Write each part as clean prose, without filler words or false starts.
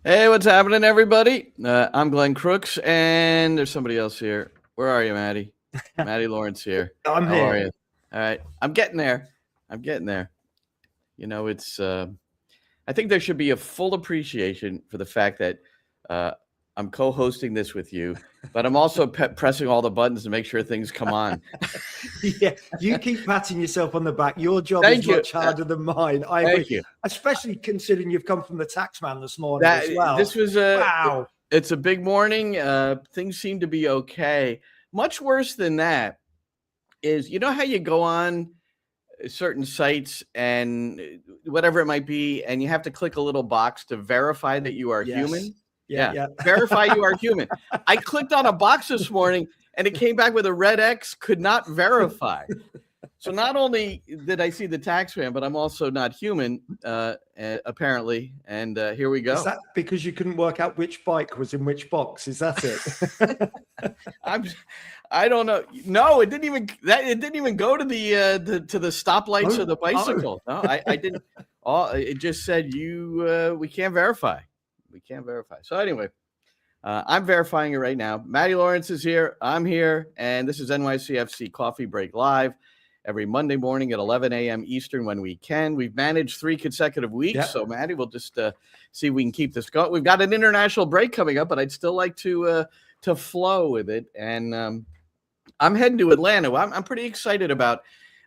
Hey, what's happening, everybody? I'm Glenn Crooks, and there's somebody else here. Where are you, Matty? Matty Lawrence here. I'm How here. are you? All right. I'm getting there. You know, I think there should be a full appreciation for the fact that uh, I'm co-hosting this with you, but I'm also pressing all the buttons to make sure things come on. Yeah, you keep patting yourself on the back. Your job Thank is you. much harder than mine. I Thank agree. you. Especially considering you've come from the tax man this morning as well. This was wow. It's a big morning. Things seem to be okay. Much worse than that is, you know how you go on certain sites and whatever it might be, and you have to click a little box to verify that you are human. Yeah. Verify you are human. I clicked on a box this morning and it came back with a red X, could not verify. So not only did I see the tax man, but I'm also not human, apparently. And here we go. Is that because you couldn't work out which bike was in which box? Is that it? I don't know. No, it didn't even go to the stoplights of the bicycle. No, I didn't. It just said we can't verify. We can't verify. So anyway, I'm verifying it right now. Matty Lawrence is here. I'm here, and this is NYCFC Coffee Break Live every Monday morning at 11 a.m. Eastern when we can. We've managed 3 consecutive weeks, Yeah. so Matty, we'll just see if we can keep this going. We've got an international break coming up, but I'd still like to flow with it. And I'm heading to Atlanta. I'm pretty excited about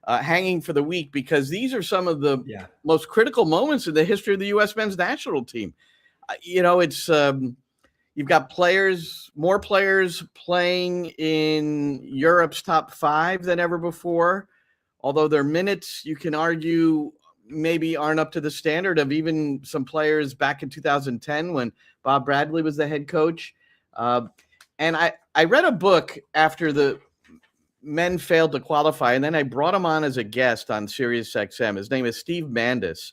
hanging for the week because these are some of the most critical moments in the history of the U.S. men's national team. It's you've got more players playing in Europe's top 5 than ever before. Although their minutes, you can argue, maybe aren't up to the standard of even some players back in 2010 when Bob Bradley was the head coach. And I read a book after the men failed to qualify, and then I brought him on as a guest on Sirius XM. His name is Steve Mandis.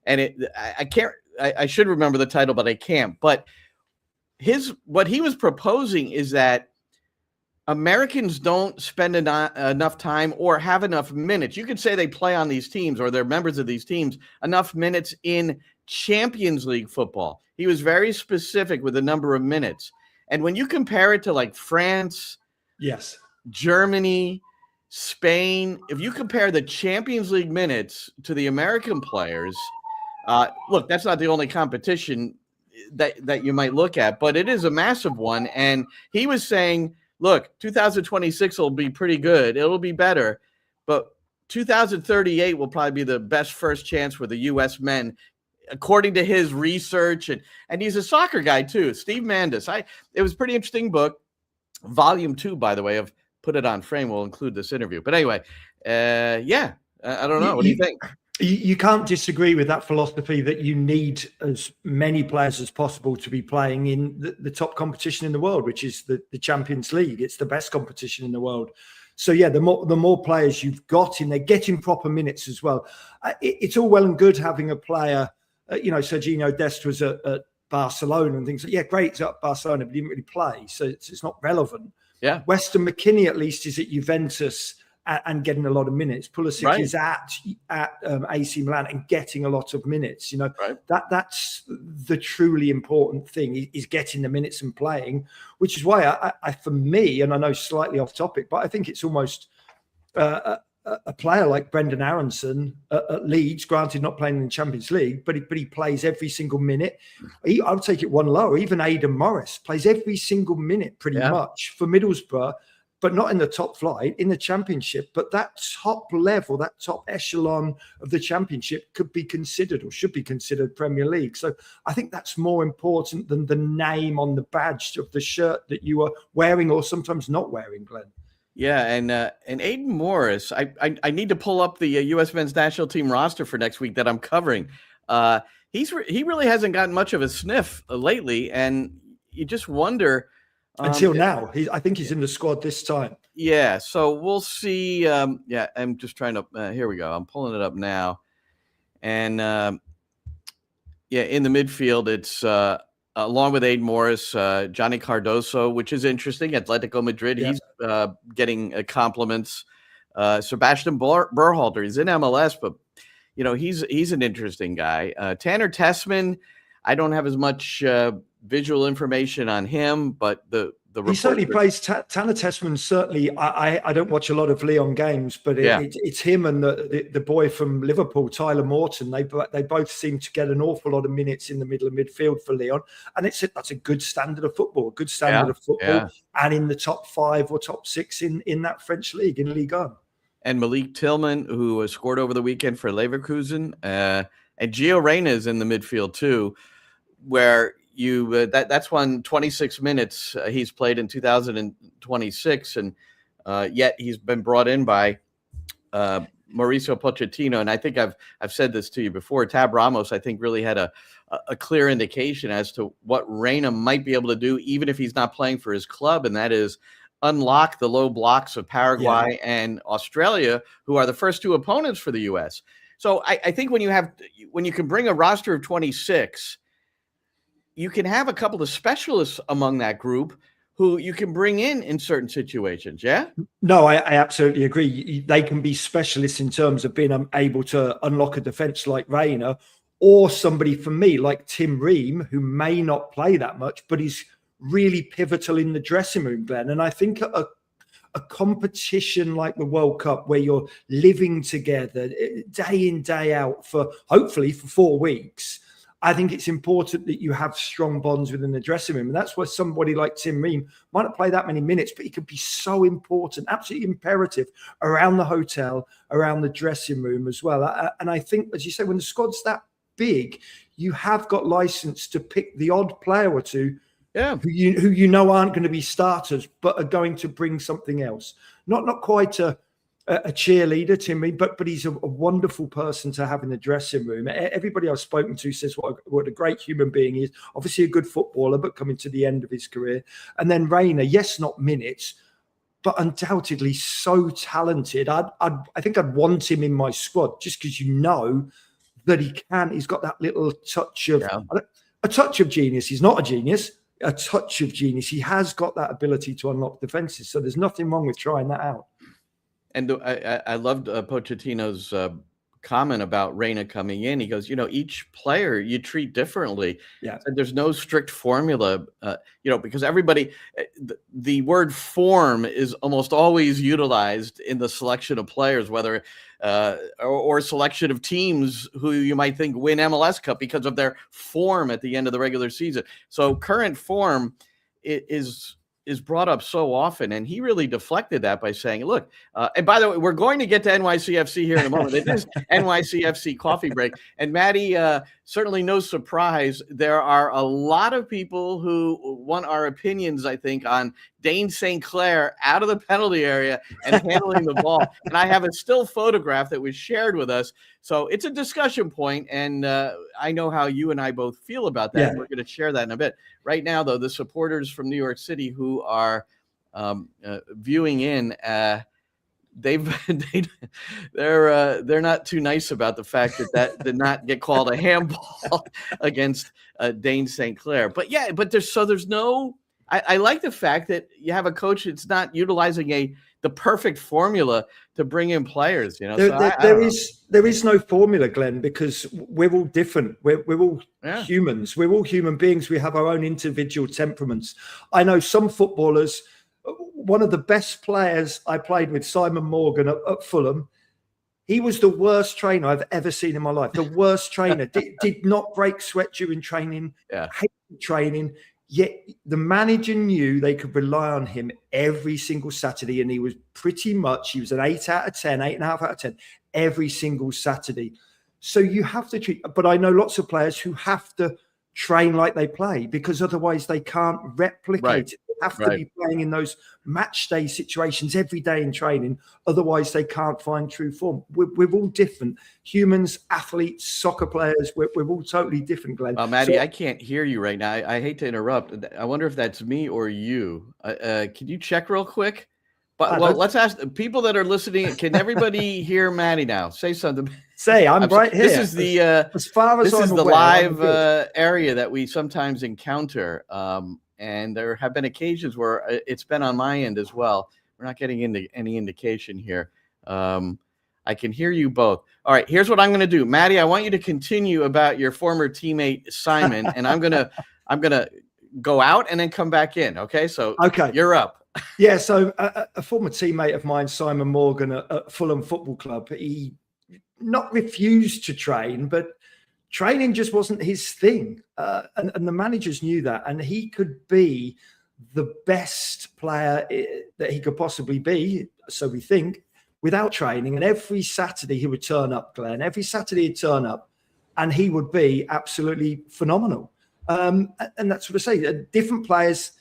And I should remember the title, but I can't. But what he was proposing is that Americans don't spend enough time or have enough minutes. You could say they play on these teams or they're members of these teams, enough minutes in Champions League football. He was very specific with the number of minutes. And when you compare it to like France, Germany, Spain, if you compare the Champions League minutes to the American players, look, that's not the only competition that you might look at, but it is a massive one. And he was saying, look, 2026 will be pretty good. It'll be better. But 2038 will probably be the best first chance for the U.S. men, according to his research. And he's a soccer guy, too. Steve Mandis. It was a pretty interesting book. Volume 2, by the way, of Put It On Frame will include this interview. But anyway, I don't know. What do you think? You can't disagree with that philosophy that you need as many players as possible to be playing in the top competition in the world, which is the Champions League. It's the best competition in the world. So, yeah, the more players you've got in there, getting proper minutes as well. It's all well and good having a player, Sergiño Dest was at Barcelona and things. Yeah, great, he's at Barcelona, but he didn't really play. So it's not relevant. Yeah. Weston McKennie, at least, is at Juventus and getting a lot of minutes. Pulisic is at AC Milan and getting a lot of minutes. That's the truly important thing is getting the minutes and playing, which is why I for me, and I know slightly off topic, but I think it's almost a player like Brendan Aronson at Leeds, granted not playing in the Champions League, but he plays every single minute. I would take it one lower. Even Aidan Morris plays every single minute pretty much for Middlesbrough, but not in the top flight, in the Championship. But that top level, that top echelon of the Championship could be considered or should be considered Premier League. So I think that's more important than the name on the badge of the shirt that you are wearing or sometimes not wearing, Glenn. Yeah, and Aidan Morris, I need to pull up the U.S. men's national team roster for next week that I'm covering. He really hasn't gotten much of a sniff lately, and you just wonder. Until now, I think he's in the squad this time. Yeah, so we'll see. I'm just trying to. Here we go. I'm pulling it up now, and in the midfield, it's along with Aidan Morris, Johnny Cardoso, which is interesting. Atletico Madrid, he's getting compliments. Sebastian Berhalter, he's in MLS, but he's an interesting guy. Tanner Tessman. I don't have as much visual information on him, but he certainly plays. Tanner Tessman certainly. I don't watch a lot of Leon games, but it's him and the boy from Liverpool, Tyler Morton. They both seem to get an awful lot of minutes in the middle of midfield for Leon, and that's a good standard of football. And in the top 5 or top 6 in that French league, in Ligue 1. And Malik Tillman, who scored over the weekend for Leverkusen, and Gio Reyna is in the midfield too, where that's won 26 minutes he's played in 2026, and yet he's been brought in by Mauricio Pochettino. And I think I've said this to you before. Tab Ramos, I think, really had a clear indication as to what Reyna might be able to do, even if he's not playing for his club, and that is unlock the low blocks of Paraguay and Australia, who are the first 2 opponents for the U.S. So I think when you can bring a roster of 26, you can have a couple of specialists among that group who you can bring in certain situations. Yeah? No, I absolutely agree. They can be specialists in terms of being able to unlock a defense like Reyna, or somebody for me like Tim Ream, who may not play that much, but he's really pivotal in the dressing room, Glenn. And I think a competition like the World Cup, where you're living together day in, day out hopefully for 4 weeks, I think it's important that you have strong bonds within the dressing room. And that's where somebody like Tim Ream might not play that many minutes, but he could be so important, absolutely imperative around the hotel, around the dressing room as well. And I think, as you say, when the squad's that big, you have got license to pick the odd player or two who you know aren't going to be starters, but are going to bring something else. Not quite a cheerleader, Tim Ream, but he's a wonderful person to have in the dressing room. Everybody I've spoken to says what a great human being he is. Obviously a good footballer, but coming to the end of his career. And then Reyna, yes, not minutes, but undoubtedly so talented. I think I'd want him in my squad just because you know that he can. He's got that little touch of a touch of genius. He's not a genius. A touch of genius. He has got that ability to unlock defenses. So there's nothing wrong with trying that out. And I loved Pochettino's comment about Reyna coming in. He goes, each player you treat differently. Yeah. And there's no strict formula, because everybody, the word form is almost always utilized in the selection of players, whether or selection of teams who you might think win MLS Cup because of their form at the end of the regular season. So current form is brought up so often, and he really deflected that by saying, look, and by the way, we're going to get to NYCFC here in a moment. It is NYCFC coffee break. And Matty, certainly no surprise, there are a lot of people who want our opinions, I think, on Dane St. Clair out of the penalty area and handling the ball. And I have a still photograph that was shared with us. So it's a discussion point, and I know how you and I both feel about that. Yeah. And we're going to share that in a bit. Right now, though, the supporters from New York City who are viewing in, they're not too nice about the fact that did not get called a handball against Dane St. Clair. But yeah, there's no. I like the fact that you have a coach that's not utilizing the perfect formula to bring in players. There is no formula, Glenn, because we're all different. We're all humans. We're all human beings. We have our own individual temperaments. I know some footballers. One of the best players I played with, Simon Morgan at Fulham, he was the worst trainer I've ever seen in my life. The worst trainer. did not break sweat during training. Hated training. Yet the manager knew they could rely on him every single Saturday, and he was he was an 8 out of 10, 8.5 out of 10 every single Saturday. So you have to treat, but I know lots of players who have to train like they play because otherwise they can't replicate it. They have to be playing in those match day situations every day in training. Otherwise they can't find true form. We're all different. Humans, athletes, soccer players, we're all totally different, Glenn. Matty, I can't hear you right now. I hate to interrupt. I wonder if that's me or you. Can you check real quick? But let's ask people that are listening. Can everybody hear Matty now? Say something. I'm right here. This is the as far as this I'm is the aware, live area that we sometimes encounter, and there have been occasions where it's been on my end as well. We're not getting into any indication here. I I can hear you both. All right, here's what I'm going to do. Matty, I want you to continue about your former teammate, Simon, and I'm going to go out and then come back in. Okay, so you're up. Yeah, so a former teammate of mine, Simon Morgan, at Fulham Football Club, he not refused to train, but training just wasn't his thing. And the managers knew that, and he could be the best player that he could possibly be, so we think, without training. And every Saturday he would turn up, Glenn. Every Saturday he'd turn up, and he would be absolutely phenomenal. And that's what I say. Different players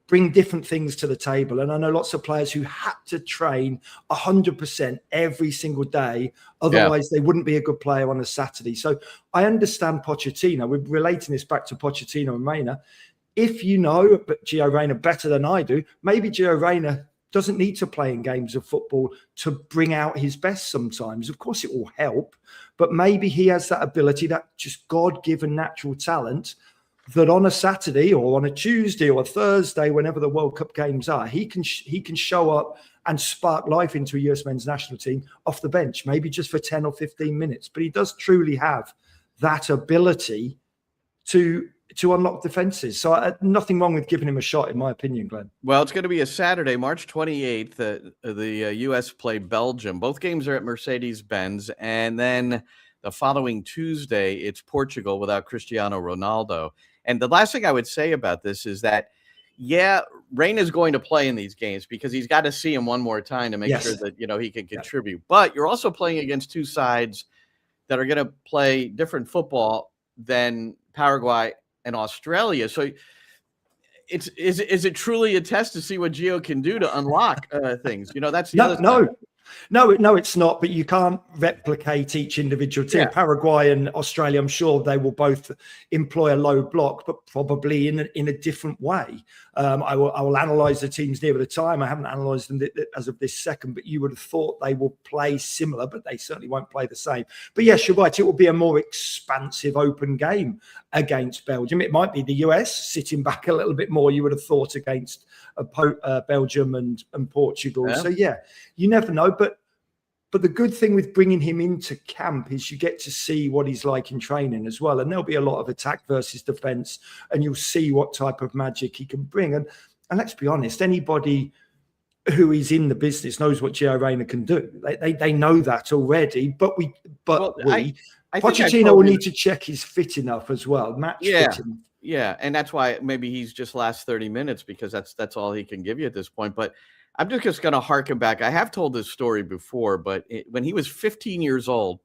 bring different things to the table. And I know lots of players who had to train 100% every single day. Otherwise, they wouldn't be a good player on a Saturday. So I understand Pochettino. We're relating this back to Pochettino and Reyna. If you know Gio Reyna better than I do, maybe Gio Reyna doesn't need to play in games of football to bring out his best sometimes. Of course, it will help. But maybe he has that ability, that just God-given natural talent, that on a Saturday or on a Tuesday or a Thursday, whenever the World Cup games are, he can show up and spark life into a US men's national team off the bench, maybe just for 10 or 15 minutes. But he does truly have that ability to unlock defenses. So nothing wrong with giving him a shot, in my opinion, Glenn. Well, it's going to be a Saturday, March 28th. The U.S. play Belgium. Both games are at Mercedes-Benz. And then the following Tuesday, it's Portugal without Cristiano Ronaldo. And the last thing I would say about this is that, Reyna is going to play in these games because he's got to see him one more time to make sure that, he can contribute. But you're also playing against two sides that are going to play different football than Paraguay and Australia. So is it truly a test to see what Gio can do to unlock things? That's the other side. No, it's not. But you can't replicate each individual team. Paraguay and Australia, I'm sure they will both employ a low block, but probably in a different way. I will analyse the teams nearer the time. I haven't analysed them as of this second, but you would have thought they will play similar, but they certainly won't play the same. But yes, you're right. It will be a more expansive, open game against Belgium. It might be the US sitting back a little bit more, you would have thought, against Belgium and Portugal. Yeah. So you never know. But the good thing with bringing him into camp is you get to see what he's like in training as well. And there'll be a lot of attack versus defense, and you'll see what type of magic he can bring. And let's be honest, anybody who is in the business knows what Gio Reyna can do. They know that already. But Pochettino will need to check he's fit enough as well. Fit enough. Yeah, and that's why maybe he's just last 30 minutes because that's all he can give you at this point. But I'm just going to harken back. I have told this story before, but when he was 15 years old,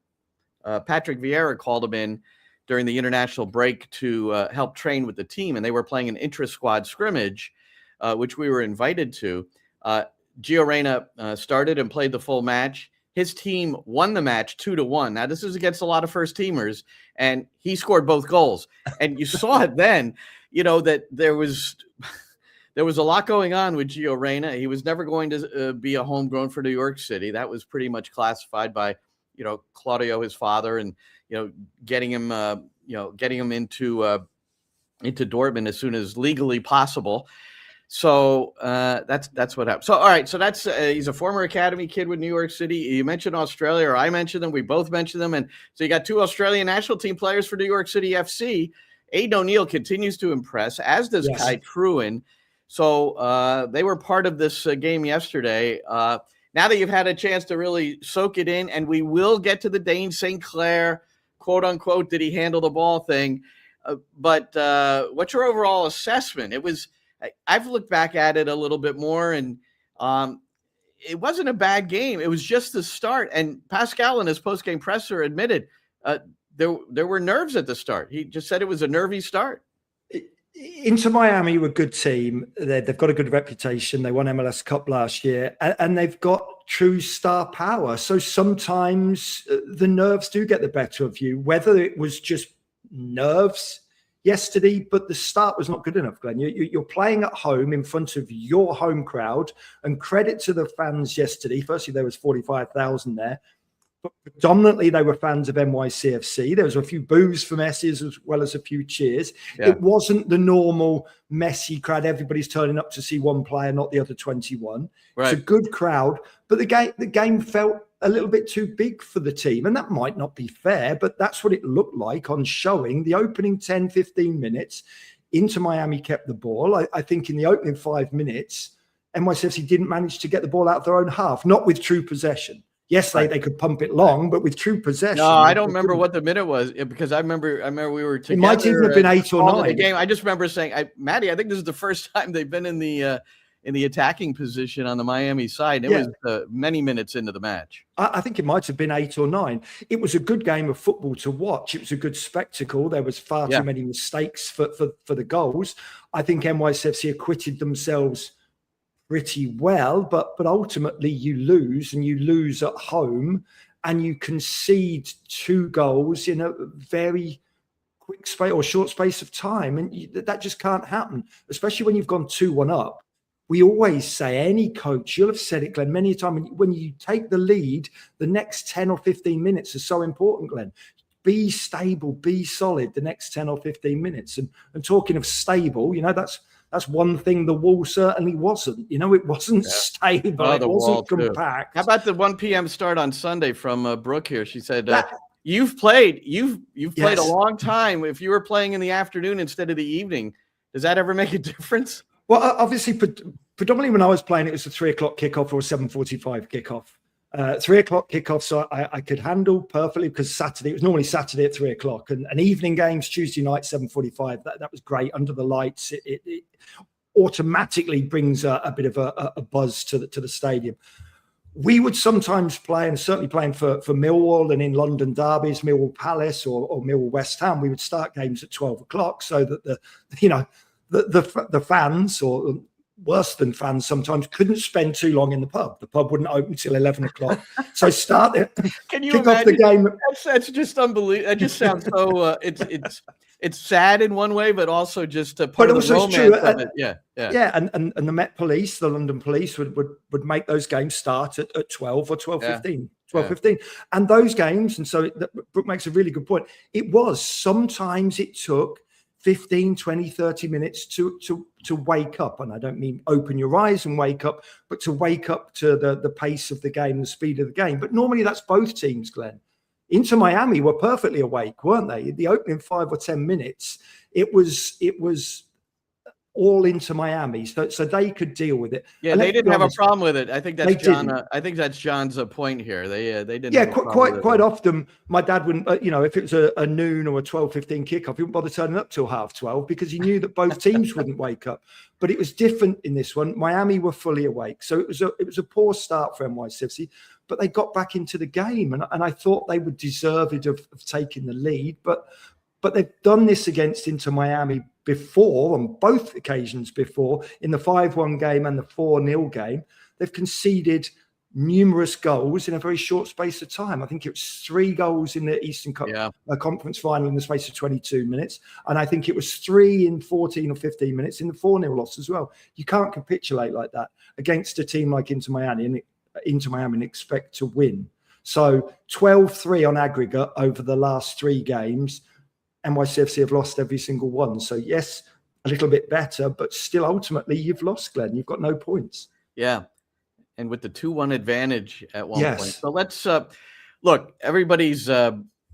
Patrick Vieira called him in during the international break to help train with the team, and they were playing an intra-squad scrimmage, which we were invited to. Gio Reyna started and played the full match. His team won the match 2-1. Now, this is against a lot of first-teamers, and he scored both goals. And you saw it then, that there was a lot going on with Gio Reyna. He was never going to be a homegrown for New York City. That was pretty much classified by, Claudio, his father, and, getting him into Dortmund as soon as legally possible. So that's what happened. So, all right. So that's he's a former academy kid with New York City. You mentioned Australia, or I mentioned them. We both mentioned them. And so you got two Australian national team players for New York City FC. Aiden O'Neill continues to impress, as does Kai Trewin. So they were part of this game yesterday. Now that you've had a chance to really soak it in, and we will get to the Dane St. Clair, quote unquote, did he handle the ball thing? But what's your overall assessment? I've looked back at it a little bit more, and it wasn't a bad game. It was just the start. And Pascal in his post-game presser admitted there were nerves at the start. He just said it was a nervy start. Inter Miami were a good team. They've got a good reputation. They won MLS Cup last year, and they've got true star power. So sometimes the nerves do get the better of you, whether it was just nerves yesterday, but the start was not good enough, Glenn. You're playing at home in front of your home crowd, and credit to the fans yesterday. Firstly, there was 45,000 there, but predominantly they were fans of NYCFC. There was a few boos for Messi as well as a few cheers. Yeah. It wasn't the normal Messi crowd. Everybody's turning up to see one player, not the other 21. Right. It's a good crowd, but the game felt a little bit too big for the team. And that might not be fair, but that's what it looked like on showing. The opening 10, 15 minutes, Inter Miami kept the ball. I think in the opening 5 minutes, NYCFC didn't manage to get the ball out of their own half, not with true possession. Yes, they could pump it long, but with true possession. No, I don't remember what the minute was, because I remember we were together. It might even have been 8 or 9. The game. I just remember saying, Matty, I think this is the first time they've been in the attacking position on the Miami side. It was many minutes into the match. I think it might have been 8 or 9. It was a good game of football to watch. It was a good spectacle. There was far too many mistakes for the goals. I think NYCFC acquitted themselves pretty well, but ultimately you lose, and you lose at home, and you concede 2 goals in a very quick space or short space of time, and that just can't happen, especially when you've gone 2-1 up. We always say, any coach, you'll have said it, Glenn, many a time, when you take the lead, the next 10 or 15 minutes are so important, Glenn. Be stable, be solid the next 10 or 15 minutes. And talking of stable, that's one thing the wall certainly wasn't. It wasn't stable. It wasn't compact. How about the 1 p.m. start on Sunday from Brooke here? She said, you've played a long time. If you were playing in the afternoon instead of the evening, does that ever make a difference? Well, obviously, predominantly when I was playing, it was a 3 o'clock kickoff or a 7:45 kickoff. 3 o'clock kickoff, so I could handle perfectly, because it was normally Saturday at 3 o'clock, and evening games Tuesday night 7:45. That was great under the lights. It automatically brings a bit of a buzz to the stadium. We would sometimes play, and certainly playing for Millwall and in London derbies, Millwall Palace or Millwall West Ham, we would start games at 12 o'clock so that the fans, or worse than fans sometimes, couldn't spend too long in the pub. The pub wouldn't open till 11 o'clock. So start it. Can you imagine? Off the game. That's just unbelievable. That just sounds so. It's sad in one way, but also just part of the romance of it. Yeah. And the Met Police, the London Police, would make those games start at 12 or 12:15. 12:15. And those games, and so Brooke makes a really good point. Sometimes it took 15, 20, 30 minutes to wake up. And I don't mean open your eyes and wake up, but to wake up to the pace of the game, the speed of the game. But normally that's both teams, Glenn. Inter Miami were perfectly awake, weren't they? The opening 5 or 10 minutes, it was all into Miami, so they could deal with it. Yeah, they didn't have a problem with it. I think that's John. I think that's John's point here. They didn't. Yeah, quite often, my dad wouldn't. If it was a noon or a 12:15 kickoff, he wouldn't bother turning up till 12:30 because he knew that both teams wouldn't wake up. But it was different in this one. Miami were fully awake, so it was a poor start for NYCFC. But they got back into the game, and I thought they were deserved of taking the lead. But they've done this against Inter Miami before, on both occasions before, in the 5-1 game and the 4-0 game. They've conceded numerous goals in a very short space of time. I think it was 3 goals in the Eastern Conference final in the space of 22 minutes. And I think it was 3 in 14 or 15 minutes in the 4-0 loss as well. You can't capitulate like that against a team like Inter Miami and expect to win. So 12-3 on aggregate over the last 3 games. NYCFC have lost every single one. So yes, a little bit better, but still ultimately you've lost, Glenn. You've got no points. Yeah. And with the 2-1 advantage at one point. So let's look, everybody's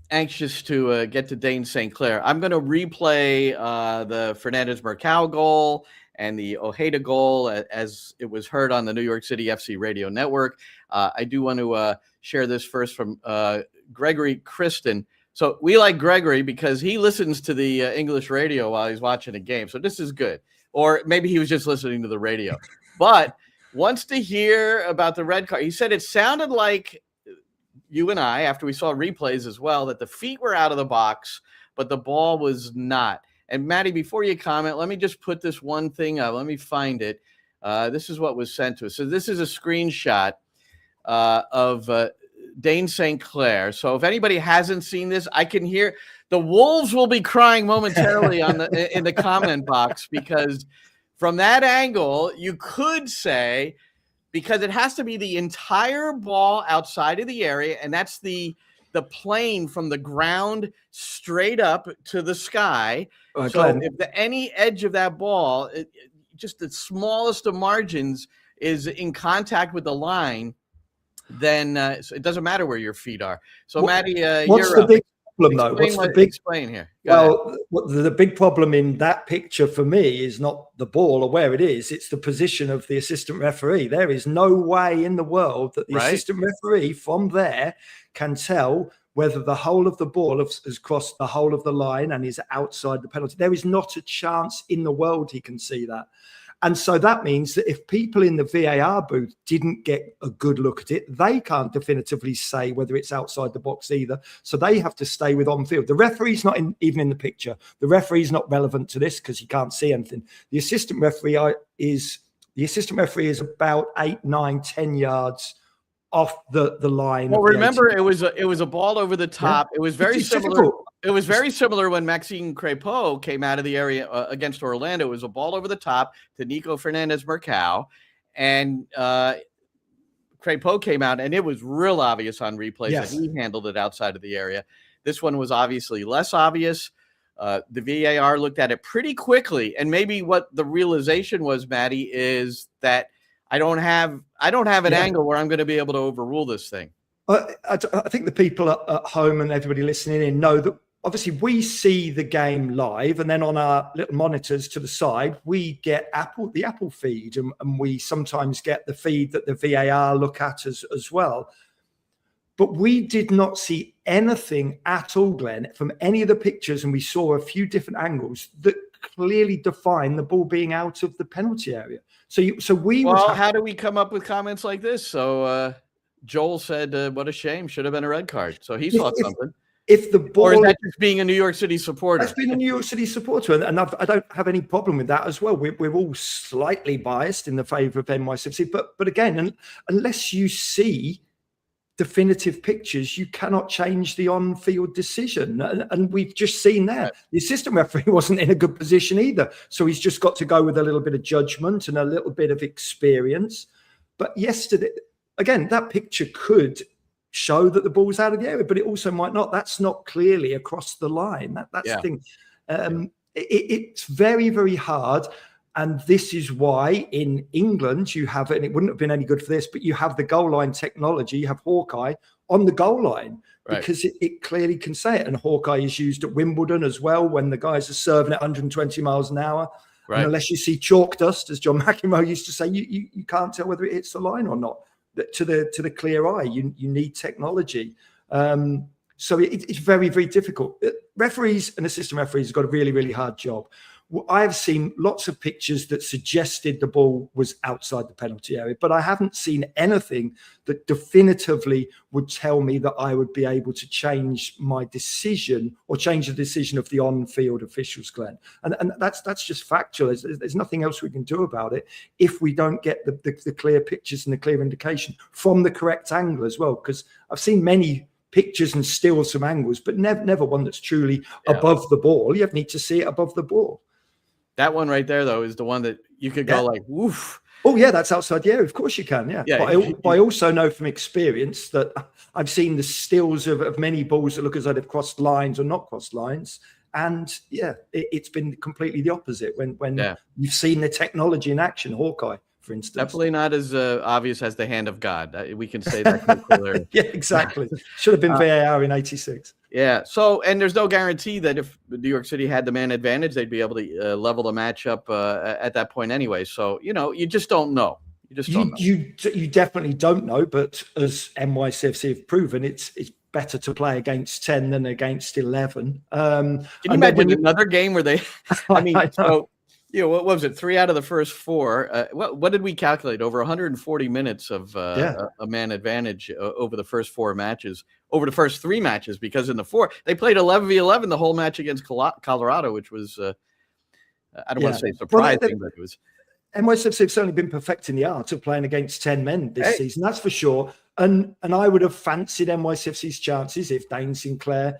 anxious to get to Dane St. Clair. I'm going to replay the Fernandez-Mercado goal and the Ojeda goal as it was heard on the New York City FC radio network. I do want to share this first from Gregory Kristen. So we like Gregory because he listens to the English radio while he's watching a game. So this is good. Or maybe he was just listening to the radio. But wants to hear about the red card. He said it sounded like you and I, after we saw replays as well, that the feet were out of the box, but the ball was not. And Matty, before you comment, let me just put this one thing up. Let me find it. This is what was sent to us. So this is a screenshot of Dane St. Clair. So if anybody hasn't seen this, I can hear the Wolves will be crying momentarily in the comment box, because from that angle, you could say, because it has to be the entire ball outside of the area, and that's the plane from the ground straight up to the sky. So if any edge of that ball, just the smallest of margins, is in contact with the line, then it doesn't matter where your feet are. So, Matty, what's you're the big problem, though? Explain here. Well, the big problem in that picture for me is not the ball or where it is. It's the position of the assistant referee. There is no way in the world that the assistant referee from there can tell whether the whole of the ball has crossed the whole of the line and is outside the penalty. There is not a chance in the world he can see that. And so that means that if people in the VAR booth didn't get a good look at it, they can't definitively say whether it's outside the box either. So they have to stay with on field. The referee's not even in the picture. The referee's not relevant to this because he can't see anything. The assistant referee is about 8, 9, 10 yards off the line. Well, remember, it was a ball over the top. Yeah. It was very similar. Difficult. It was very similar when Maxime Crépeau came out of the area against Orlando. It was a ball over the top to Nico Fernandez-Mercado, and Crépeau came out, and it was real obvious on replays that he handled it outside of the area. This one was obviously less obvious. The VAR looked at it pretty quickly, and maybe what the realization was, Matty, is that I don't have an angle where I'm going to be able to overrule this thing. I think the people at home and everybody listening in know that obviously we see the game live, and then on our little monitors to the side, we get the Apple feed, and we sometimes get the feed that the VAR look at as well. But we did not see anything at all, Glenn, from any of the pictures, and we saw a few different angles that clearly define the ball being out of the penalty area. How do we come up with comments like this? So Joel said, "What a shame! Should have been a red card." So he saw something. If the ball, or is that just being a New York City supporter? That's being a New York City supporter, and I don't have any problem with that as well. We're all slightly biased in the favour of NYCFC, but again, unless you see definitive pictures, you cannot change the on-field decision, and we've just seen that the assistant referee wasn't in a good position either, so he's just got to go with a little bit of judgment and a little bit of experience. But yesterday, again, that picture could show that the ball's out of the area, but it also might not. That's not clearly across the line. That's the thing. It's very, very hard. And this is why in England you have, and it wouldn't have been any good for this, but you have the goal line technology. You have Hawkeye on the goal line because it clearly can say it. And Hawkeye is used at Wimbledon as well when the guys are serving at 120 miles an hour. Right. And unless you see chalk dust, as John McEnroe used to say, you can't tell whether it hits the line or not. To the clear eye, you need technology. So it's very, very difficult. Referees and assistant referees have got a really, really hard job. I have seen lots of pictures that suggested the ball was outside the penalty area, but I haven't seen anything that definitively would tell me that I would be able to change my decision or change the decision of the on-field officials, Glenn. And that's just factual. There's nothing else we can do about it if we don't get the clear pictures and the clear indication from the correct angle as well, because I've seen many pictures and still some angles, but never one that's truly above the ball. You need to see it above the ball. That one right there, though, is the one that you could go like, woof. Oh, yeah, that's outside the area. Of course you can, But I also know from experience that I've seen the stills of many balls that look as though they've crossed lines or not crossed lines. And, it's been completely the opposite when you've seen the technology in action, Hawkeye, for instance. Definitely not as obvious as the hand of God. We can say that. Yeah, exactly. Should have been VAR in '86. Yeah. So, and there's no guarantee that if New York City had the man advantage, they'd be able to level the matchup at that point anyway. So, you just don't know. You just don't know. You definitely don't know. But as NYCFC have proven, it's better to play against 10 than against 11. Can you imagine another game where they? What was it? 3 out of the first 4. What did we calculate? Over 140 minutes of a man advantage over the first 4 matches, over the first 3 matches, because in the 4 they played 11v11 the whole match against Colorado, which was I don't want to say surprising, but it was. NYCFC have certainly been perfecting the art of playing against 10 men this season, that's for sure. And I would have fancied NYCFC's chances if Dane Sinclair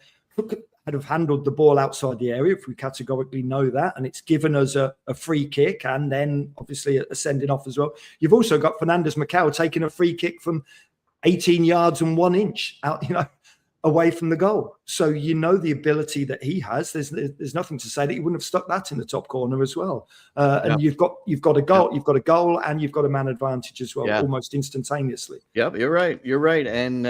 had have handled the ball outside the area, if we categorically know that, and it's given us a free kick and then obviously a sending off as well. You've also got Fernandez-Mercado taking a free kick from 18 yards and 1 inch out. away from the goal. So you know the ability that he has. There's nothing to say that he wouldn't have stuck that in the top corner as well. And you've got a goal, you've got a goal, and you've got a man advantage as well, almost instantaneously. Yep, you're right. And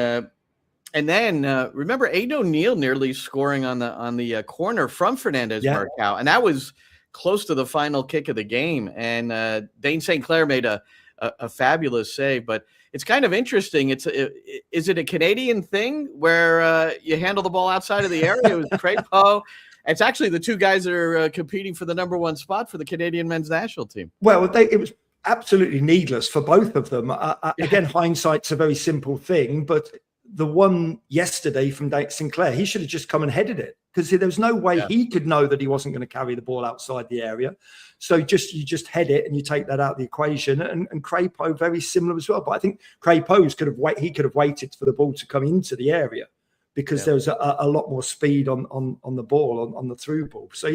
then remember Aiden O'Neill nearly scoring on the corner from Fernandez Marcao, and that was close to the final kick of the game. And Dane St. Clair made a fabulous save, but it's kind of interesting. Is it a Canadian thing where you handle the ball outside of the area? It was Crapo. It's actually the two guys that are competing for the number one spot for the Canadian men's national team. Well, it was absolutely needless for both of them. Again, hindsight's a very simple thing, but the one yesterday from Dane St. Clair, he should have just come and headed it, because there was no way he could know that he wasn't going to carry the ball outside the area. So you just head it and you take that out of the equation. And Crapo very similar as well. But I think Crapo's could have waited for the ball to come into the area, because there was a lot more speed on the ball, on the through ball. So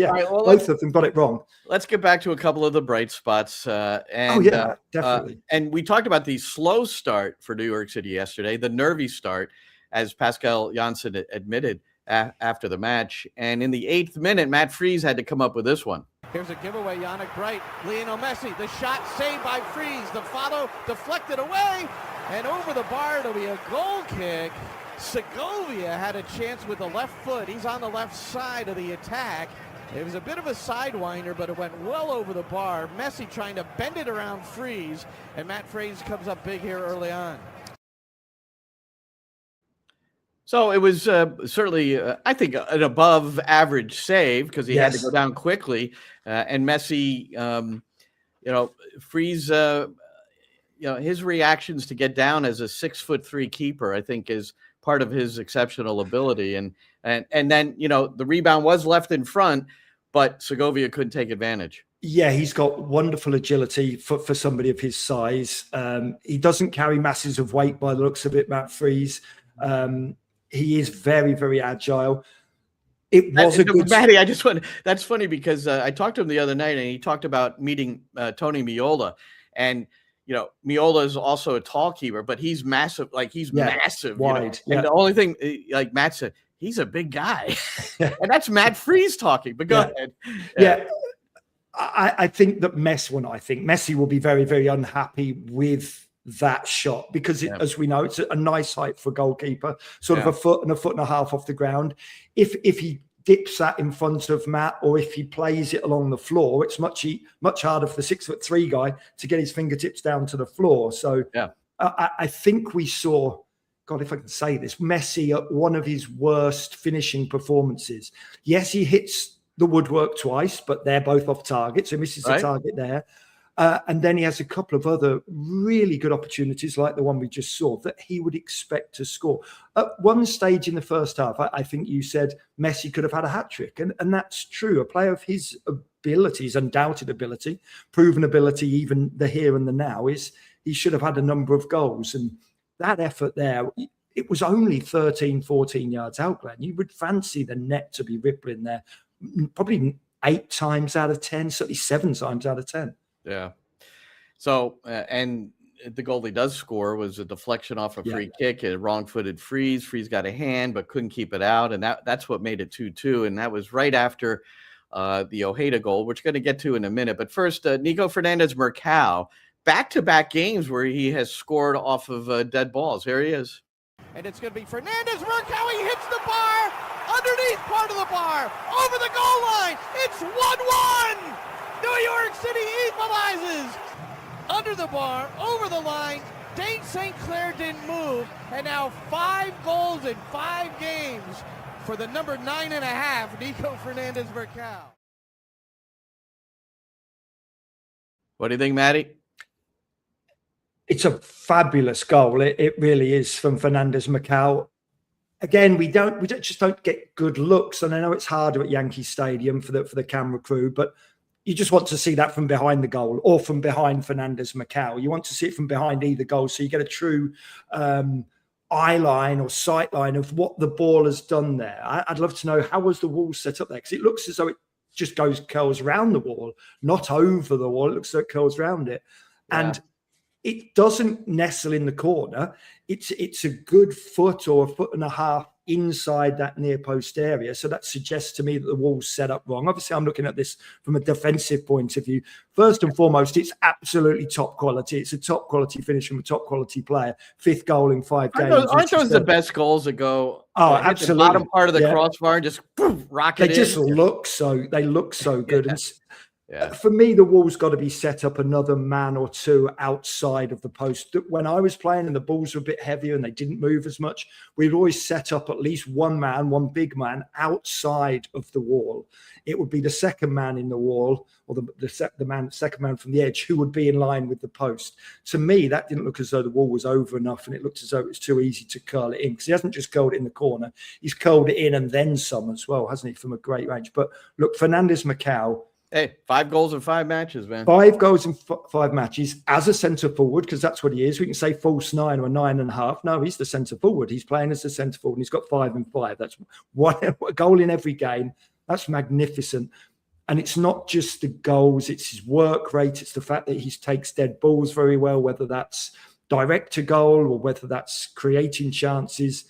both of them got it wrong. Let's get back to a couple of the bright spots. Definitely. And we talked about the slow start for New York City yesterday, the nervy start, as Pascal Janssen admitted after the match. And in the 8th minute, Matt Freese had to come up with this one. Here's a giveaway, Yannick Bright, Lionel Messi, the shot saved by Freese, the follow deflected away, and over the bar. It'll be a goal kick. Segovia had a chance with the left foot. He's on the left side of the attack. It was a bit of a sidewinder, but it went well over the bar. Messi trying to bend it around Freese, and Matt Freese comes up big here early on. So it was certainly, I think, an above average save, because he had to go down quickly. And Messi, Freese, his reactions to get down as a 6'3" keeper, I think, is part of his exceptional ability. And then, the rebound was left in front, but Segovia couldn't take advantage. Yeah, he's got wonderful agility for somebody of his size. He doesn't carry masses of weight by the looks of it, Matt Freese. He is very, very agile. It was a good... Matty, that's funny, because I talked to him the other night, and he talked about meeting Tony Miola. And, Miola is also a tall keeper, but he's massive. Like, he's massive. Wide. And the only thing, like Matt said, he's a big guy. And that's Matt Freese talking, but go ahead. Yeah. I think that Messi will be very, very unhappy with that shot, because as we know, it's a nice height for a goalkeeper, sort of a foot and a half off the ground. If he dips that in front of Matt, or if he plays it along the floor, it's much harder for the 6'3" guy to get his fingertips down to the floor. So I think we saw, God, if I can say this, Messi at one of his worst finishing performances. Yes, he hits the woodwork twice, but they're both off target, so he misses the target there. And then he has a couple of other really good opportunities, like the one we just saw, that he would expect to score. At one stage in the first half, I think you said Messi could have had a hat-trick. And that's true. A player of his ability, his undoubted ability, proven ability, even the here and the now, is he should have had a number of goals. And that effort there, it was only 13, 14 yards out, Glenn. You would fancy the net to be rippling there probably 8 times out of 10, certainly 7 times out of 10. Yeah. So, and the goal he does score was a deflection off a free kick, a wrong-footed Freese. Freese got a hand, but couldn't keep it out. And that's what made it 2-2. And that was right after the Ojeda goal, which we're going to get to in a minute. But first, Nico Fernandez Marcao, back-to-back games where he has scored off of dead balls. Here he is. And it's going to be Fernandez Marcao. He hits the bar, underneath part of the bar, over the goal line. It's 1-1. New York City equalizes. Under the bar, over the line. Dane St. Clair didn't move. And now 5 goals in 5 games for the number 9.5, Nico Fernandez Marcao. What do you think, Matty? It's a fabulous goal. It really is, from Fernandez Marcao. Again, we just don't get good looks, and I know it's harder at Yankee Stadium for the camera crew, but you just want to see that from behind the goal, or from behind Fernandez Marcao. You want to see it from behind either goal, so you get a true eye line or sight line of what the ball has done there. I'd love to know, how was the wall set up there? Because it looks as though it just curls around the wall, not over the wall. It looks like it curls around it. And it doesn't nestle in the corner. It's a good foot or a foot and a half inside that near post area. So that suggests to me that the wall's set up wrong. Obviously, I'm looking at this from a defensive point of view. First and foremost, it's absolutely top quality. It's a top quality finish from a top quality player. 5th goal in 5 games. Aren't those the best goals that go? Oh, absolutely. The bottom part of the crossbar and just rocket. They just look so good. Yeah. And Yeah. for me, the wall's got to be set up another man or two outside of the post. When I was playing and the balls were a bit heavier and they didn't move as much, we'd always set up at least one big man outside of the wall. It would be the second man in the wall, or the second man from the edge, who would be in line with the post. To me, that didn't look as though the wall was over enough, and it looked as though it was too easy to curl it in, because he hasn't just curled it in the corner, he's curled it in and then some as well, hasn't he, from a great range. But look, Fernandez Macau, hey, 5 goals in 5 matches, man. 5 goals in 5 matches as a centre forward, because that's what he is. We can say false 9 or 9.5. No, he's the centre forward. He's playing as a centre forward, and he's got 5 and 5. That's a goal in every game. That's magnificent. And it's not just the goals, it's his work rate. It's the fact that he takes dead balls very well, whether that's direct to goal or whether that's creating chances.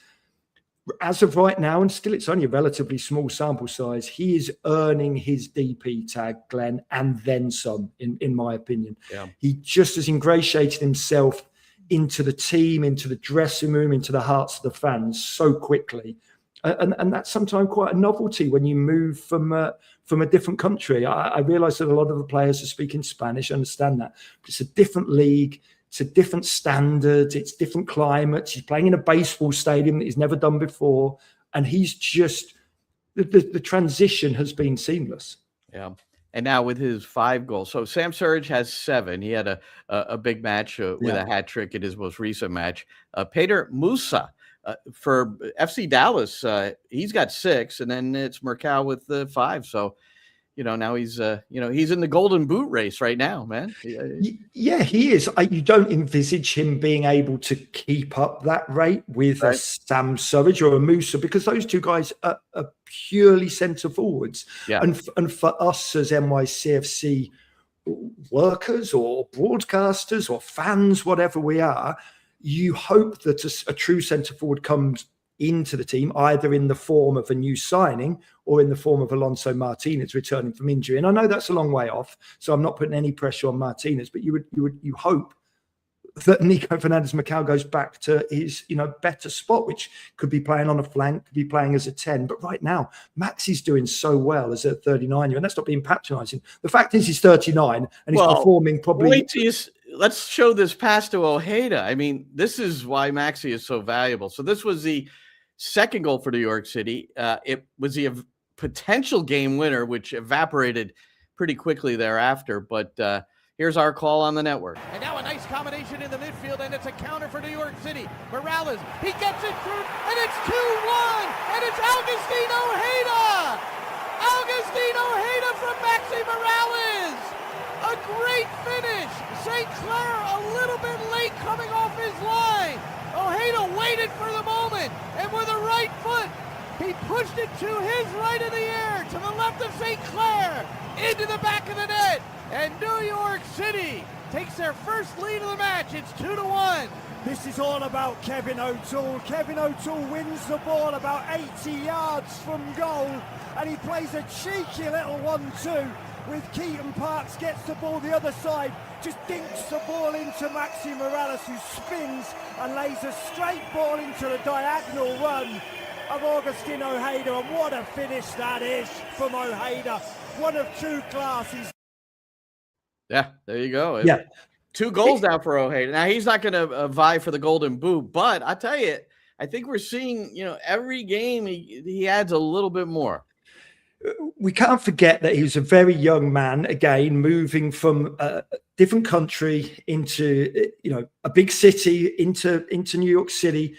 As of right now, and still it's only a relatively small sample size, he is earning his DP tag, Glenn, and then some, in my opinion. Yeah. He just has ingratiated himself into the team, into the dressing room, into the hearts of the fans so quickly. And that's sometimes quite a novelty when you move from a different country. I realise that a lot of the players are speaking Spanish, I understand that. But it's a different league. It's a different standard. It's different climates. He's playing in a baseball stadium that he's never done before. And he's just, the transition has been seamless. Yeah. And now with his 5 goals. So Sam Surridge has 7. He had a big match with a hat trick in his most recent match. Peter Musa for FC Dallas, he's got 6. And then it's Mercal with 5. So, now he's in the golden boot race right now, man. Yeah, he is. You don't envisage him being able to keep up that rate with a Sam Surridge or a Musa, because those two guys are purely centre forwards. Yeah. And for us as NYCFC workers or broadcasters or fans, whatever we are, you hope that a true centre forward comes into the team, either in the form of a new signing or in the form of Alonso Martinez returning from injury. And I know that's a long way off, so I'm not putting any pressure on Martinez, but you hope that Nico Fernandez Macau goes back to his better spot, which could be playing on a flank, could be playing as a 10. But right now, Maxi's doing so well as a 39-year-old, and that's not being patronising. The fact is he's 39 and he's performing probably. Wait till let's show this pass to Ojeda. I mean, this is why Maxi is so valuable. So this was the second goal for New York City. It was the potential game winner, which evaporated pretty quickly thereafter. But here's our call on the network. And now a nice combination in the midfield, and it's a counter for New York City. Morales, he gets it through, and it's 2-1, and it's Agustin Ojeda! Agustin Ojeda from Maxi Morales! A great finish! St. Clair a little bit late coming off his line. Ojeda waited for the moment, and with a right foot, he pushed it to his right in the air, to the left of St. Clair, into the back of the net, and New York City takes their first lead of the match. It's 2-1. This is all about Kevin O'Toole. Kevin O'Toole wins the ball about 80 yards from goal, and he plays a cheeky little 1-2 with Keaton Parks, gets the ball the other side, just dinks the ball into Maxi Morales, who spins and lays a straight ball into the diagonal run of Agustin Ojeda. And what a finish that is from Ojeda. One of 2 classes. Yeah, there you go. Yeah. 2 goals now for Ojeda. Now, he's not going to vie for the golden boot, but I tell you, I think we're seeing, every game he adds a little bit more. We can't forget that he was a very young man, again, moving from a different country into, a big city, into New York City,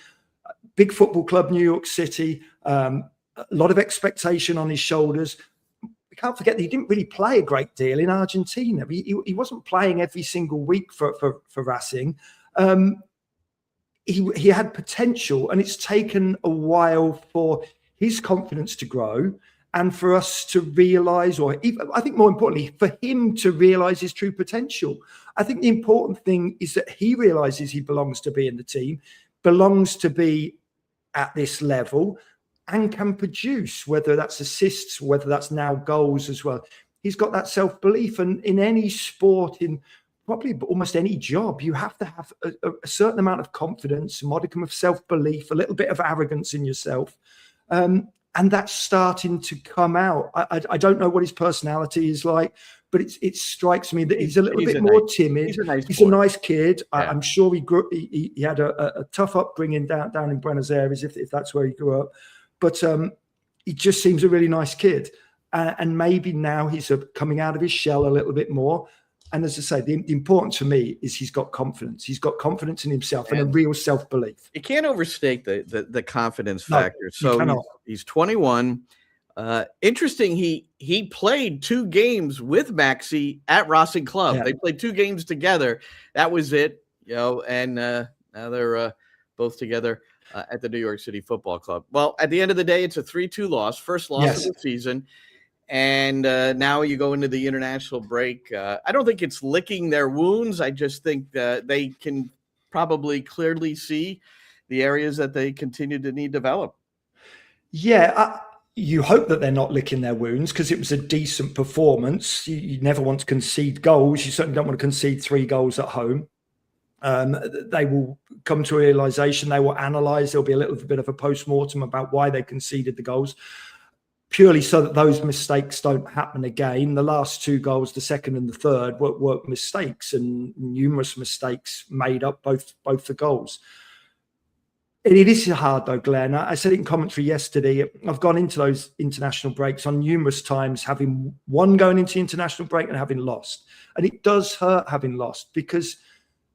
big football club, New York City, a lot of expectation on his shoulders. We can't forget that he didn't really play a great deal in Argentina. He wasn't playing every single week for Racing. He had potential, and it's taken a while for his confidence to grow and for us to realise, or even, I think more importantly, for him to realise his true potential. I think the important thing is that he realises he belongs to be in the team, belongs to be at this level, and can produce, whether that's assists, whether that's now goals as well. He's got that self-belief, and in any sport, in probably almost any job, you have to have a certain amount of confidence, a modicum of self-belief, a little bit of arrogance in yourself. And that's starting to come out. I don't know what his personality is like, but it strikes me that he's a little bit more timid. He's a nice kid. Yeah. I'm sure he had a tough upbringing down in Buenos Aires, if that's where he grew up. But he just seems a really nice kid. And maybe now he's coming out of his shell a little bit more. And as I say, the important to me is he's got confidence. He's got confidence in himself and a real self-belief. You can't overstate the confidence factor. So he's 21. Interesting, he played 2 games with Maxey at Racing Club. Yeah. They played 2 games together. That was it, and now they're both together at the New York City Football Club. Well, at the end of the day, it's a 3-2 loss, first loss of the season. And now you go into the international break. I don't think it's licking their wounds. I just think they can probably clearly see the areas that they continue to need to develop. Yeah, you hope that they're not licking their wounds, because it was a decent performance. You never want to concede goals. You certainly don't want to concede 3 goals at home. They will come to a realization. They will analyse. There'll be a little bit of a post-mortem about why they conceded the goals, purely so that those mistakes don't happen again. The last 2 goals, the second and the third, were mistakes, and numerous mistakes made up both the goals. It is hard though, Glenn. I said it in commentary yesterday. I've gone into those international breaks on numerous times, having won going into the international break and having lost. And it does hurt having lost, because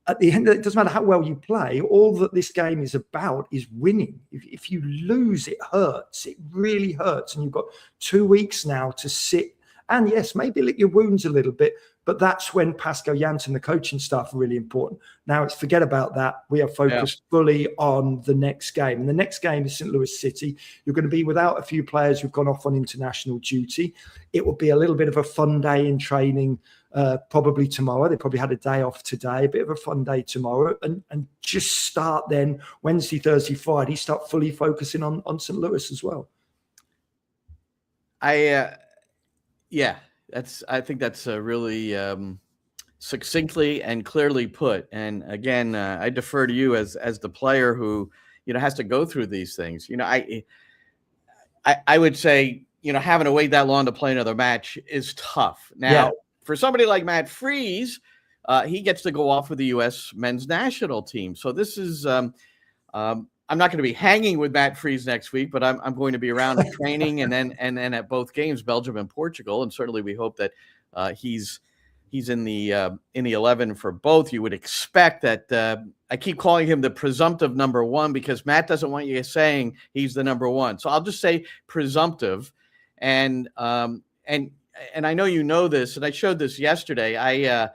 at the end, it doesn't matter how well you play. All that this game is about is winning. If you lose, it hurts. It really hurts. And you've got 2 weeks now to sit and, yes, maybe lick your wounds a little bit. But that's when Pascal Janssen, the coaching staff, are really important. Now, it's forget about that. We are focused fully on the next game. And the next game is St. Louis City. You're going to be without a few players who've gone off on international duty. It will be a little bit of a fun day in training. Probably tomorrow. They probably had a day off today, a bit of a fun day tomorrow, and just start then Wednesday, Thursday, Friday, start fully focusing on St. Louis as well. I think that's really succinctly and clearly put. And again, I defer to you as the player who, has to go through these things. I would say, having to wait that long to play another match is tough. Now, for somebody like Matt Freese, he gets to go off with the U.S. men's national team. So this is, I'm not going to be hanging with Matt Freese next week, but I'm going to be around at training and then at both games, Belgium and Portugal. And certainly we hope that he's in the 11 for both. You would expect that. I keep calling him the presumptive number 1 because Matt doesn't want you saying he's the number 1. So I'll just say presumptive. And I know you know this, and I showed this yesterday. I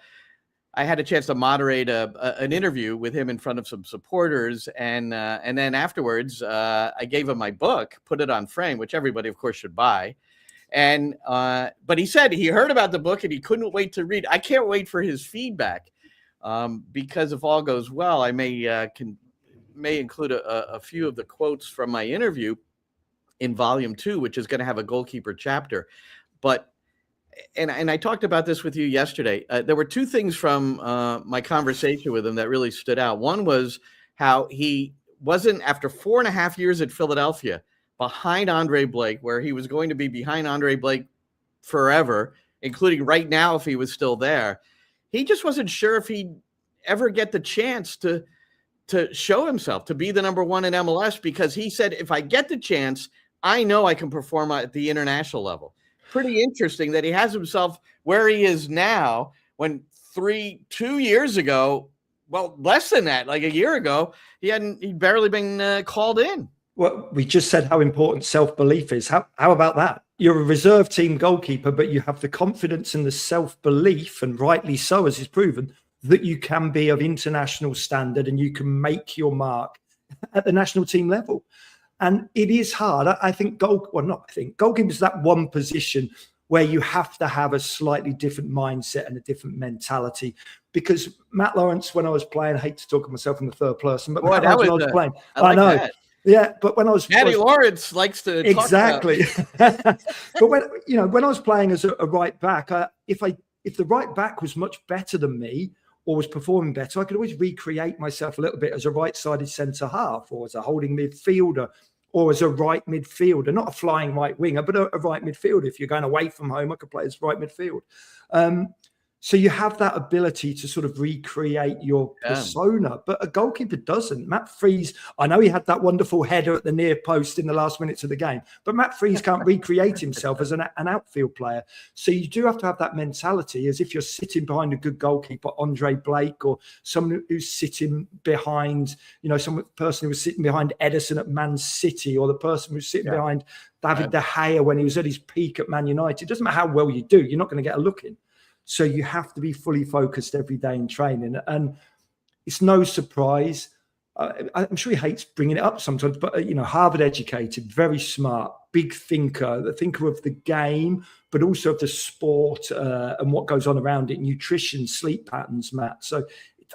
had a chance to moderate an interview with him in front of some supporters, and then afterwards, I gave him my book, Put It on Frame, which everybody, of course, should buy. And but he said he heard about the book and he couldn't wait to read. I can't wait for his feedback, because if all goes well, I may include a few of the quotes from my interview in Volume 2, which is going to have a goalkeeper chapter, but. And I talked about this with you yesterday. There were 2 things from my conversation with him that really stood out. One was how he wasn't, after 4.5 years at Philadelphia, behind Andre Blake, where he was going to be behind Andre Blake forever, including right now if he was still there. He just wasn't sure if he'd ever get the chance to show himself, to be the number 1 in MLS, because he said, if I get the chance, I know I can perform at the international level. Pretty interesting that he has himself where he is now, when 2 years ago, well, less than that, like a year ago, he'd barely been called in. Well, we just said how important self-belief is. How about that? You're a reserve team goalkeeper, but you have the confidence and the self-belief, and rightly so, as is proven, that you can be of international standard and you can make your mark at the national team level. And it is hard. I think goalkeeper is that one position where you have to have a slightly different mindset and a different mentality. Because Matt Lawrence, when I was playing, I hate to talk of myself in the third person, but when I was playing, I know. That. Yeah, but when I was Matty Lawrence likes to exactly. But when I was playing as a right back, if the right back was much better than me or was performing better, I could always recreate myself a little bit as a right-sided centre half or as a holding midfielder or as a right midfielder, not a flying right winger, but a right midfielder. If you're going away from home, I could play as right midfield. So you have that ability to sort of recreate your persona, but a goalkeeper doesn't. Matt Freese, I know he had that wonderful header at the near post in the last minutes of the game, but Matt Freese can't recreate himself as an outfield player. So you do have to have that mentality as if you're sitting behind a good goalkeeper, Andre Blake, or someone who's sitting behind, some person who was sitting behind Edison at Man City, or the person who's sitting behind David De Gea when he was at his peak at Man United. It doesn't matter how well you do, you're not going to get a look in. So you have to be fully focused every day in training. And it's no surprise. I'm sure he hates bringing it up sometimes, but, Harvard educated, very smart, big thinker, the thinker of the game, but also of the sport and what goes on around it, nutrition, sleep patterns, Matt. So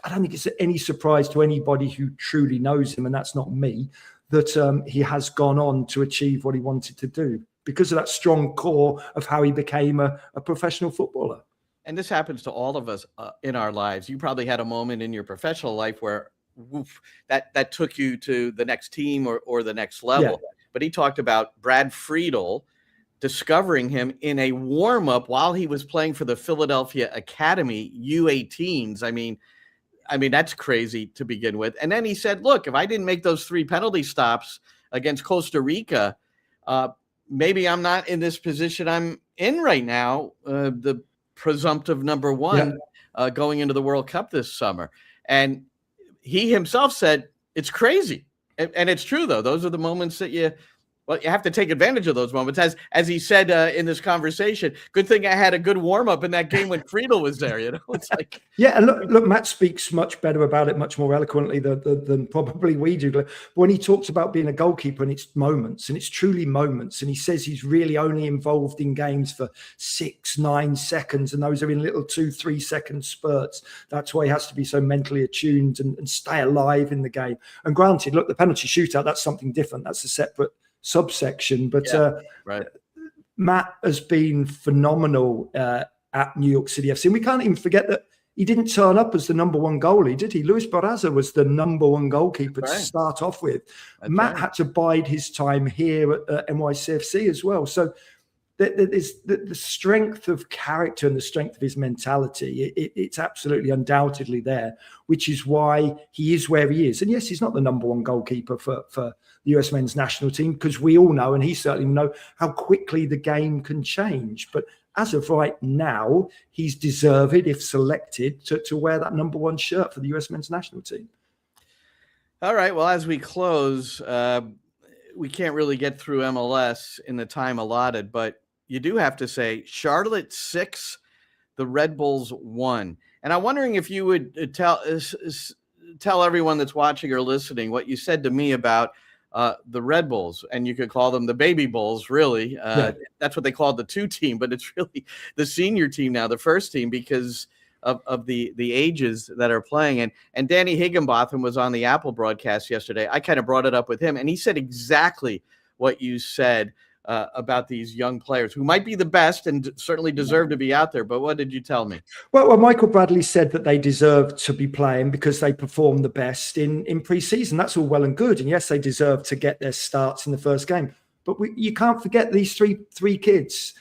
I don't think it's any surprise to anybody who truly knows him, and that's not me, that he has gone on to achieve what he wanted to do because of that strong core of how he became a professional footballer. And this happens to all of us in our lives. You probably had a moment in your professional life where that took you to the next team or the next level. Yeah. But he talked about Brad Friedel discovering him in a warm-up while he was playing for the Philadelphia Academy U18s. I mean, that's crazy to begin with. And then he said, look, if I didn't make those 3 penalty stops against Costa Rica, maybe I'm not in this position I'm in right now. The presumptive number 1 going into the World Cup this summer. And he himself said, it's crazy. And it's true, though. Those are the moments that you have to take advantage of those moments. As he said in this conversation, good thing I had a good warm-up in that game when Friedel was there. It's like... Yeah, and look, Matt speaks much better about it, much more eloquently than probably we do. But when he talks about being a goalkeeper, and it's moments, and it's truly moments, and he says he's really only involved in games for 6-9 seconds, and those are in little 2-3 second spurts. That's why he has to be so mentally attuned and stay alive in the game. And granted, look, the penalty shootout, that's something different. That's a separate subsection, but Matt has been phenomenal at New York City FC. And we can't even forget that he didn't turn up as the number 1 goalie, did he? Luis Barraza was the number 1 goalkeeper to start off with. Matt had to bide his time here at NYCFC as well. So there's the strength of character and the strength of his mentality. It's absolutely undoubtedly there, which is why he is where he is. And yes, he's not the number 1 goalkeeper for the US men's national team, because we all know, and he certainly know, how quickly the game can change. But as of right now, he's deserved, if selected, to wear that number 1 shirt for the US men's national team. All right. Well, as we close, we can't really get through MLS in the time allotted, but you do have to say Charlotte 6, the Red Bulls 1. And I'm wondering if you would tell everyone that's watching or listening what you said to me about the Red Bulls, and you could call them the baby Bulls, really. That's what they called the 2 team, but it's really the senior team now, the first team, because of the ages that are playing. And Danny Higginbotham was on the Apple broadcast yesterday. I kind of brought it up with him, and he said exactly what you said about these young players who might be the best and certainly deserve to be out there. But what did you tell me? Well, Michael Bradley said that they deserve to be playing because they performed the best in pre-season. That's all well and good. And yes, they deserve to get their starts in the first game. But you can't forget these three kids.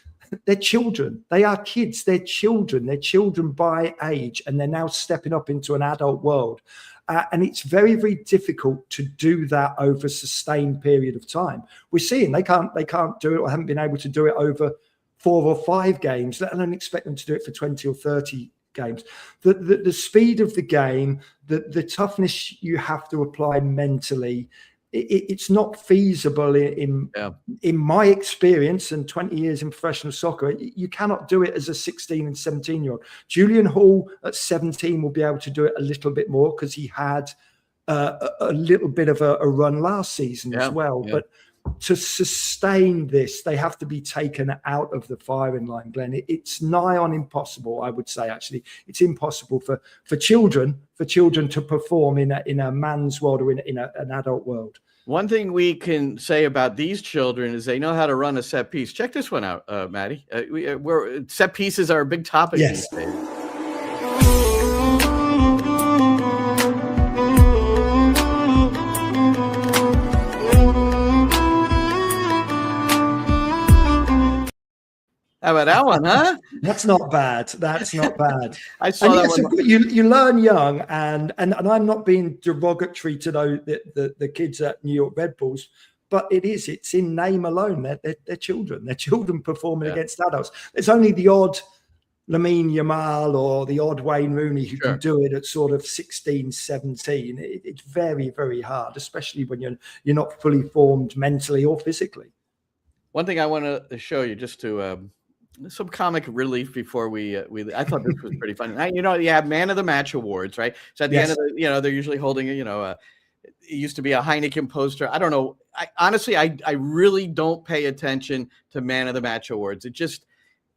They're children. They are kids. They're children. They're children by age, and they're now stepping up into an adult world. And it's very, very difficult to do that over a sustained period of time. We're seeing they can't do it, or haven't been able to do it over 4 or 5 games, let alone expect them to do it for 20 or 30 games. The speed of the game, the toughness you have to apply mentally, it's not feasible in my experience and 20 years in professional soccer. You cannot do it as a 16 and 17-year-old. Julian Hall at 17 will be able to do it a little bit more because he had a little bit of a run last season as well. Yeah. But to sustain this, they have to be taken out of the firing line, Glenn. It's nigh on impossible, I would say. Actually, it's impossible for children to perform in a man's world or in an adult world. One thing we can say about these children is they know how to run a set piece. Check this one out, Matty. Set pieces are a big topic these days. How about that one, huh? That's not bad. That's not bad. I saw that one. You learn young, and I'm not being derogatory to the kids at New York Red Bulls, but it's in name alone. They're children. They're children performing against adults. There's only the odd Lamine Yamal or the odd Wayne Rooney who can do it at sort of 16, 17. It's very, very hard, especially when you're not fully formed mentally or physically. One thing I want to show you just to some comic relief before we I thought this was pretty funny. You have Man of the Match awards, right? So at the end of the, they're usually holding it used to be a Heineken poster. I don't know. Honestly, I really don't pay attention to Man of the Match awards. It just,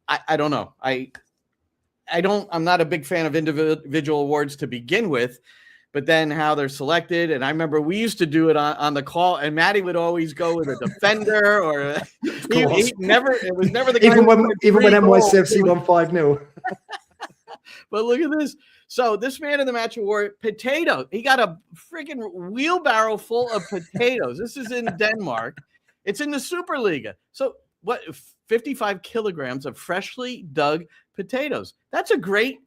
I don't know. I'm not a big fan of individual awards to begin with, but then how they're selected. And I remember we used to do it on the call, and Matty would always go with a defender or he was never the guy. Even when NYCFC won 5-0. But look at this. So this Man of the Match award, potato. He got a freaking wheelbarrow full of potatoes. This is in Denmark. It's in the Superliga. So what? 55 kilograms of freshly dug potatoes. That's a great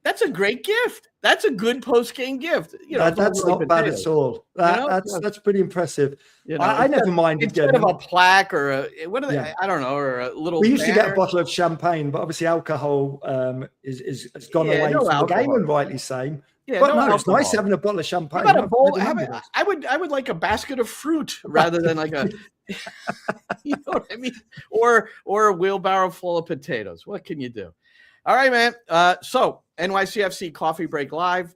gift. That's a good post-game gift. That's not bad at all. That's pretty impressive. I never minded instead of a plaque or I don't know, or a little. We used to get a bottle of champagne, but obviously alcohol has gone away from the game, and rightly so. Yeah, but it's nice having a bottle of champagne. A bowl, I would like a basket of fruit rather than like a, you know what I mean, or a wheelbarrow full of potatoes. What can you do? All right, man. So NYCFC Coffee Break Live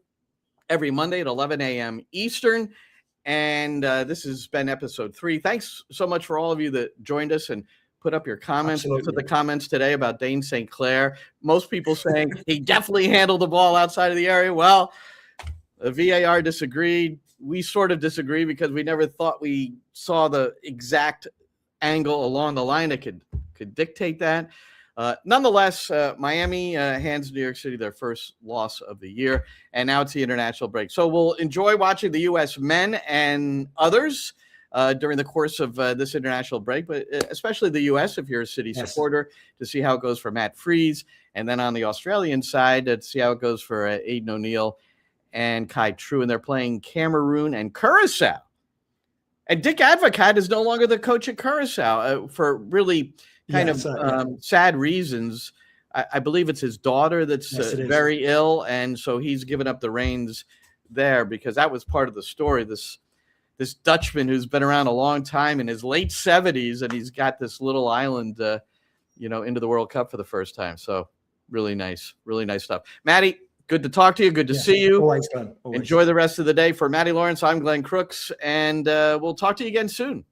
every Monday at 11 a.m. Eastern. And this has been episode 3. Thanks so much for all of you that joined us and put up your comments. Look at the comments today about Dane St. Clair. Most people saying he definitely handled the ball outside of the area. Well, the VAR disagreed. We sort of disagree because we never thought we saw the exact angle along the line that could dictate that. Nonetheless, Miami hands New York City their first loss of the year, and now it's the international break. So we'll enjoy watching the U.S. men and others during the course of this international break, but especially the U.S. if you're a City supporter, to see how it goes for Matt Freese, and then on the Australian side to see how it goes for Aidan O'Neill and Kai True, and they're playing Cameroon and Curacao. And Dick Advocat is no longer the coach at Curacao for really kind of sad reasons. I believe it's his daughter that's very ill, and so he's given up the reins there because that was part of the story. This Dutchman who's been around a long time in his late 70s, and he's got this little island, into the World Cup for the first time. So really nice stuff. Matty, good to talk to you. Good to see you. Always fun. Enjoy the rest of the day. For Matty Lawrence, I'm Glenn Crooks, and we'll talk to you again soon.